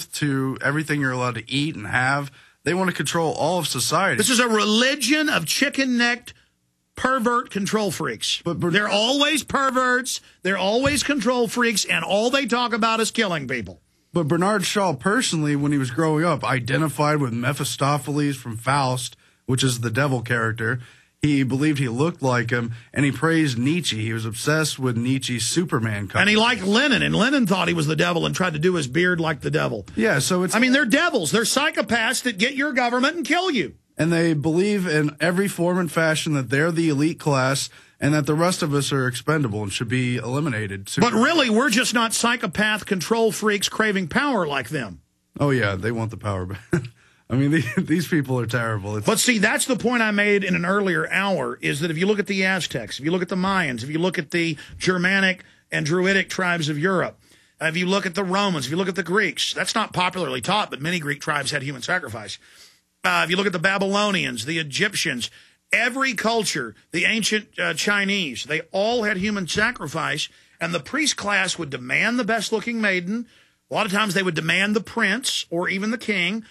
birth to everything you're allowed to eat and have. They want to control all of society. This is a religion of chicken-necked pervert control freaks. But they're always perverts, they're always control freaks, and all they talk about is killing people. But Bernard Shaw personally, when he was growing up, identified with Mephistopheles from Faust, which is the devil character. He believed he looked like him, and he praised Nietzsche. He was obsessed with Nietzsche's Superman comic. And he liked Lenin, and Lenin thought he was the devil and tried to do his beard like the devil. Yeah, so it's... I mean, they're devils. They're psychopaths that get your government and kill you. And they believe in every form and fashion that they're the elite class and that the rest of us are expendable and should be eliminated. But really, we're just not psychopath control freaks craving power like them. Oh, yeah, they want the power back. I mean, these people are terrible. But see, that's the point I made in an earlier hour, is that if you look at the Aztecs, if you look at the Mayans, if you look at the Germanic and Druidic tribes of Europe, if you look at the Romans, if you look at the Greeks, that's not popularly taught, but many Greek tribes had human sacrifice. If you look at the Babylonians, the Egyptians, every culture, the ancient Chinese, they all had human sacrifice, and the priest class would demand the best-looking maiden. A lot of times they would demand the prince or even the king.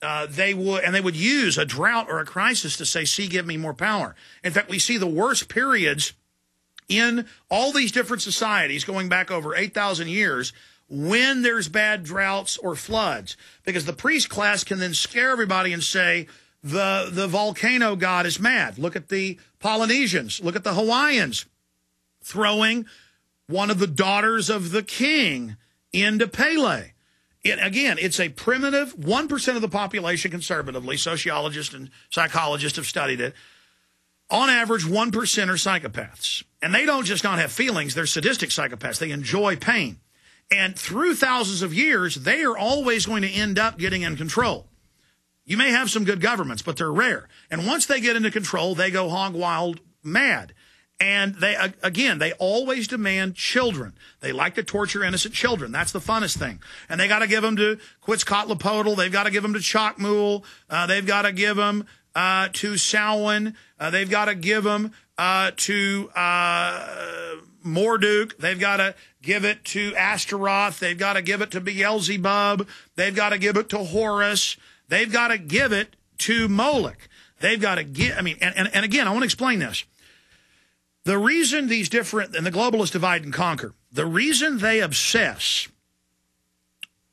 They would use a drought or a crisis to say, see, give me more power. In fact, we see the worst periods in all these different societies going back over 8,000 years when there's bad droughts or floods, because the priest class can then scare everybody and say, the volcano god is mad. Look at the Polynesians. Look at the Hawaiians throwing one of the daughters of the king into Pele. Again, it's a primitive, 1% of the population conservatively, sociologists and psychologists have studied it. On average, 1% are psychopaths. And they don't just not have feelings, they're sadistic psychopaths. They enjoy pain. And through thousands of years, they are always going to end up getting in control. You may have some good governments, but they're rare. And once they get into control, they go hog wild mad. And they always demand children. They like to torture innocent children. That's the funnest thing. And they got to give them to Quetzalcoatl. They've got to give them to Chocmool. They've got to give them to Samhain. They've got to give them to Marduk. They've got to give it to Astaroth. They've got to give it to Beelzebub. They've got to give it to Horus. They've got to give it to Moloch. They've got to give, and again, I want to explain this. The reason these different, and the globalists divide and conquer, the reason they obsess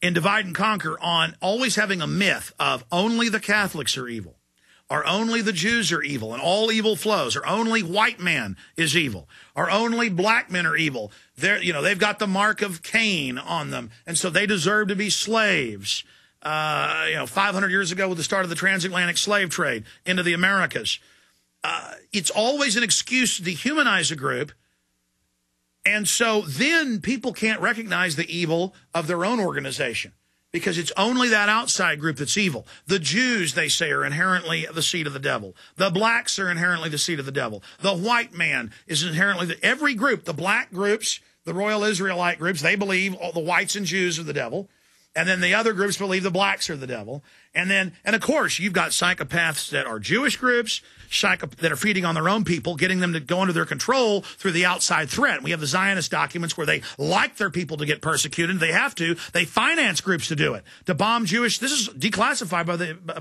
in divide and conquer on always having a myth of only the Catholics are evil, or only the Jews are evil, and all evil flows, or only white man is evil, or only black men are evil. They've got the mark of Cain on them, and so they deserve to be slaves. 500 years ago with the start of the transatlantic slave trade into the Americas. It's always an excuse to dehumanize a group. And so then people can't recognize the evil of their own organization because it's only that outside group that's evil. The Jews, they say, are inherently the seed of the devil. The blacks are inherently the seed of the devil. The white man is inherently every group, the black groups, the Royal Israelite groups, they believe all the whites and Jews are the devil. And then the other groups believe the blacks are the devil. And of course, you've got psychopaths that are Jewish groups, that are feeding on their own people, getting them to go under their control through the outside threat. We have the Zionist documents where they like their people to get persecuted. They have to. They finance groups to do it, to bomb Jewish. This is declassified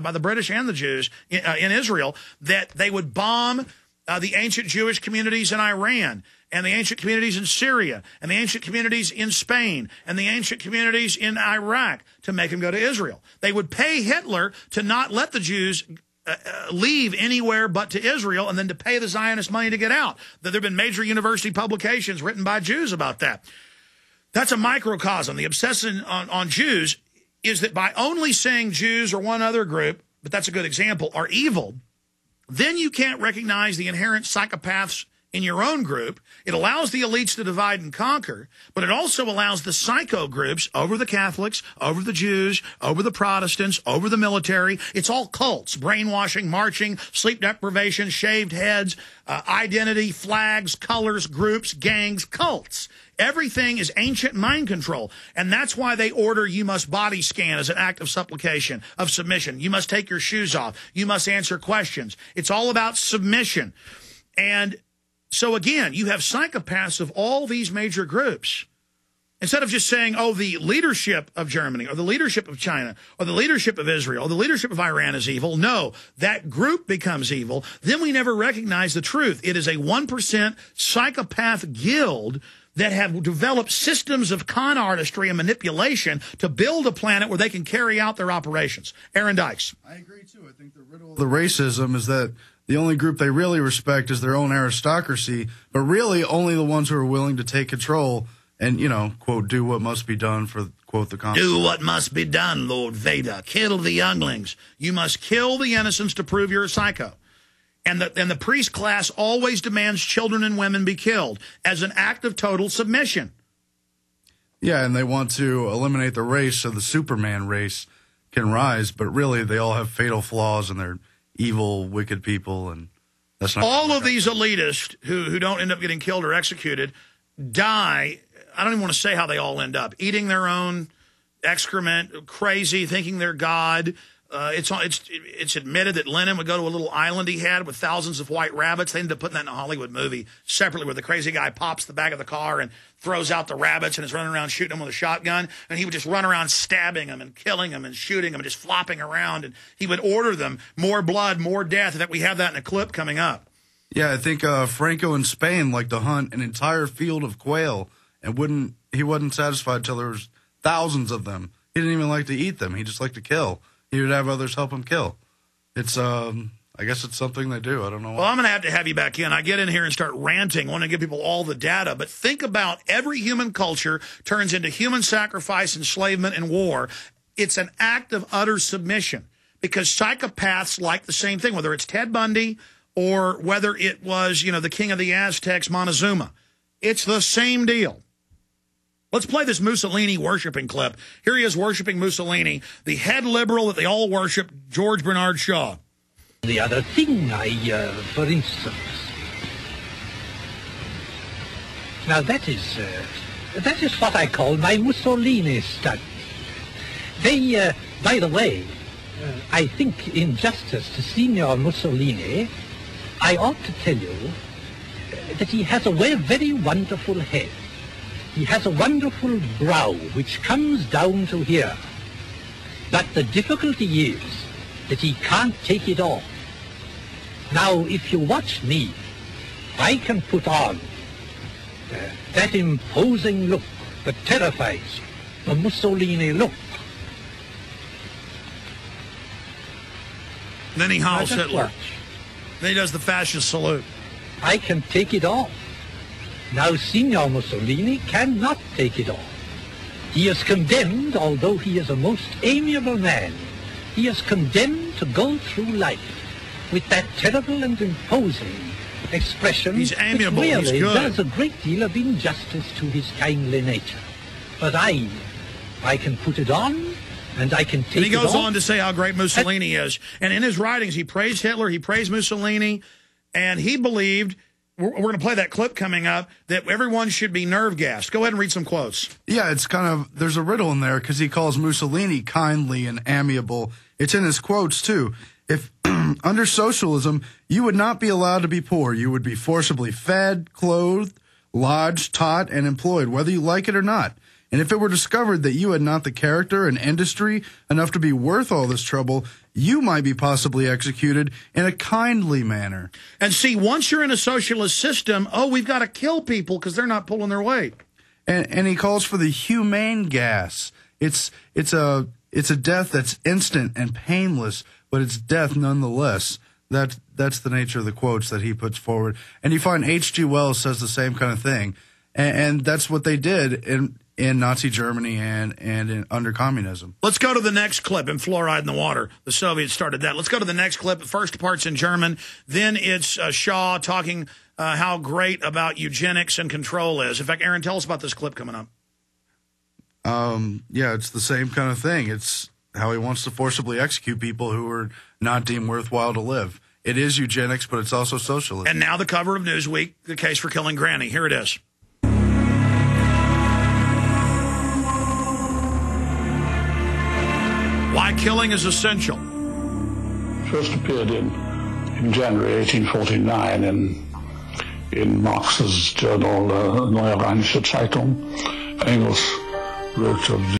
by the British and the Jews in Israel, that they would bomb the ancient Jewish communities in Iran, and the ancient communities in Syria, and the ancient communities in Spain, and the ancient communities in Iraq to make them go to Israel. They would pay Hitler to not let the Jews leave anywhere but to Israel, and then to pay the Zionist money to get out. There have been major university publications written by Jews about that. That's a microcosm. The obsession on Jews is that by only saying Jews or one other group, but that's a good example, are evil, then you can't recognize the inherent psychopaths in your own group. It allows the elites to divide and conquer, but it also allows the psycho groups over the Catholics, over the Jews, over the Protestants, over the military. It's all cults, brainwashing, marching, sleep deprivation, shaved heads, identity, flags, colors, groups, gangs, cults. Everything is ancient mind control. And that's why they order you must body scan as an act of supplication, of submission. You must take your shoes off. You must answer questions. It's all about submission. And so again, you have psychopaths of all these major groups Instead of just saying, oh, the leadership of Germany or the leadership of China or the leadership of Israel or the leadership of Iran is evil. No, that group becomes evil. Then we never recognize the truth. It is a 1% psychopath guild that have developed systems of con artistry and manipulation to build a planet where they can carry out their operations. Aaron Dykes. I agree, too. I think the riddle of the racism is that the only group they really respect is their own aristocracy, but really only the ones who are willing to take control and, you know, quote, do what must be done for, quote, the Constitution. Do what must be done, Lord Vader. Kill the younglings. You must kill the innocents to prove you're a psycho. And the priest class always demands children and women be killed as an act of total submission. Yeah, and they want to eliminate the race so the Superman race can rise, but really they all have fatal flaws and they're evil, wicked people, and that's not all of these elitists who don't end up getting killed or executed die. I don't even want to say how they all end up. Eating their own excrement, crazy, thinking they're God. It's admitted that Lenin would go to a little island he had with thousands of white rabbits. They ended up putting that in a Hollywood movie separately where the crazy guy pops the back of the car and throws out the rabbits and is running around shooting them with a shotgun. And he would just run around stabbing them and killing them and shooting them and just flopping around. And he would order them more blood, more death. In fact, we have that in a clip coming up. Yeah, I think Franco in Spain liked to hunt an entire field of quail and he wasn't satisfied until there was thousands of them. He didn't even like to eat them. He just liked to kill. He would have others help him kill. It's, I guess it's something they do. I don't know why. Well, I'm going to have you back in. I get in here and start ranting, want to give people all the data. But think about every human culture turns into human sacrifice, enslavement, and war. It's an act of utter submission because psychopaths like the same thing, whether it's Ted Bundy or whether it was, you know, the king of the Aztecs, Montezuma. It's the same deal. Let's play this Mussolini worshiping clip. Here he is worshiping Mussolini, the head liberal that they all worship, George Bernard Shaw. The other thing for instance, now that is what I call my Mussolini study. They, by the way, I think in justice to Signor Mussolini, I ought to tell you that he has a very wonderful head. He has a wonderful brow which comes down to here. But the difficulty is that he can't take it off. Now, if you watch me, I can put on that imposing look that terrifies you, the Mussolini look. Then he howls Hitler. Then he does the fascist salute. I can take it off. Now, Signor Mussolini cannot take it off. He is condemned, although he is a most amiable man, he is condemned to go through life with that terrible and imposing expression. He's amiable, which really he's good. Does a great deal of injustice to his kindly nature. But I can put it on, and I can take it off. And he goes on to say how great Mussolini is. And in his writings, he praised Hitler, he praised Mussolini, and he believed, we're going to play that clip coming up, that everyone should be nerve gassed. Go ahead and read some quotes. Yeah, it's kind of, there's a riddle in there because he calls Mussolini kindly and amiable. It's in his quotes, too. If under socialism, you would not be allowed to be poor. You would be forcibly fed, clothed, lodged, taught, and employed, whether you like it or not. And if it were discovered that you had not the character and industry enough to be worth all this trouble, you might be possibly executed in a kindly manner. And see, once you're in a socialist system, we've got to kill people because they're not pulling their weight. And he calls for the humane gas. It's a death that's instant and painless, but it's death nonetheless. That's the nature of the quotes that he puts forward. And you find H.G. Wells says the same kind of thing. And that's what they did in Nazi Germany and under communism. Let's go to the next clip in Fluoride in the Water. The Soviets started that. Let's go to the next clip. First part's in German. Then it's Shaw talking how great about eugenics and control is. In fact, Aaron, tell us about this clip coming up. Yeah, it's the same kind of thing. It's how he wants to forcibly execute people who are not deemed worthwhile to live. It is eugenics, but it's also socialism. And now the cover of Newsweek, the case for killing Granny. Here it is. Why killing is essential. First appeared in January 1849 in Marx's journal Neue Rheinische Zeitung, Engels wrote of